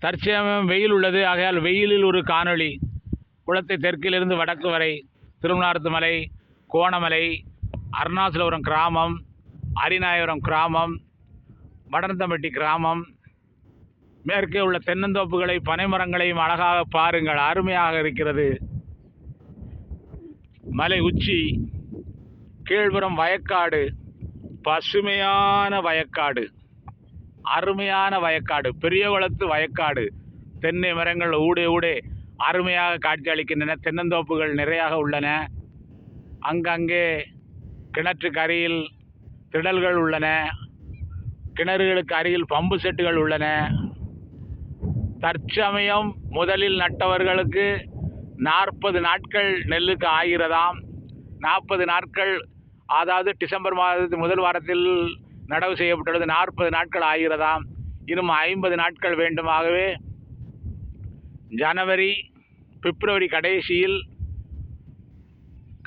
தற்சமயம் வெயில் உள்ளது. ஆகையால் வெயிலில் ஒரு காணொளி. குளத்தை தெற்கிலிருந்து வடக்கு வரை திருமணார்த்து மலை, கோணமலை, அருணாசலபுரம் கிராமம், அரிநாயபுரம் கிராமம், வடனந்தம்பட்டி கிராமம், மேற்கே உள்ள தென்னந்தோப்புகளை பனைமரங்களையும் அழகாக பாருங்கள். அருமையாக இருக்கிறது. மலை உச்சி, கீழ்புறம் வயக்காடு, பசுமையான வயக்காடு, அருமையான வயக்காடு, பெரியகுளத்து வயக்காடு. தென்னை மரங்கள் ஊடே ஊடே அருமையாக காட்சி அளிக்கின்றன. தென்னந்தோப்புகள் நிறையாக உள்ளன. அங்கங்கே கிணற்றுக்கு அருகில் திடல்கள் உள்ளன. கிணறுகளுக்கு அருகில் பம்பு செட்டுகள் உள்ளன. தற்சமயம் முதலில் நட்டவர்களுக்கு 40 நாட்கள் நெல்லுக்கு ஆகிறதாம். 40 நாட்கள், அதாவது டிசம்பர் மாதத்து முதல் வாரத்தில் நடவு செய்யப்பட்டுள்ளது. 40 நாட்கள் ஆகிறதாம். இன்னும் 50 நாட்கள் வேண்டுமாகவே ஜனவரி, பிப்ரவரி கடைசியில்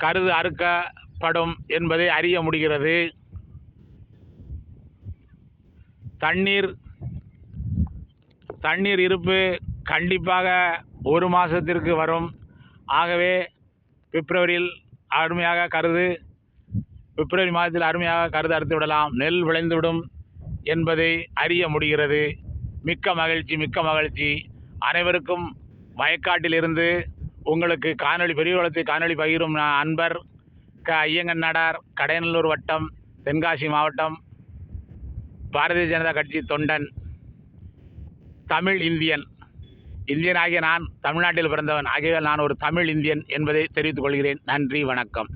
கருது அறுக்கப்படும் என்பதை அறிய முடிகிறது. தண்ணீர் இருப்பு கண்டிப்பாக 1 மாதத்திற்கு வரும். ஆகவே பிப்ரவரி மாதத்தில் அருமையாக கருது அறுத்து விடலாம். நெல் விளைந்துவிடும் என்பதை அறிய முடிகிறது. மிக்க மகிழ்ச்சி. அனைவருக்கும் வயக்காட்டிலிருந்து உங்களுக்கு பெரியகுளத்தை காணொளி பகிரும் அன்பர் ஐயங்கன் நாடார், கடையநல்லூர் வட்டம், தென்காசி மாவட்டம், பாரதிய ஜனதா கட்சி தொண்டன், தமிழ் இந்தியன் ஆகிய நான் தமிழ்நாட்டில் பிறந்தவன். ஆகிய நான் ஒரு தமிழ் இந்தியன் என்பதை தெரிவித்துக் கொள்கிறேன். நன்றி, வணக்கம்.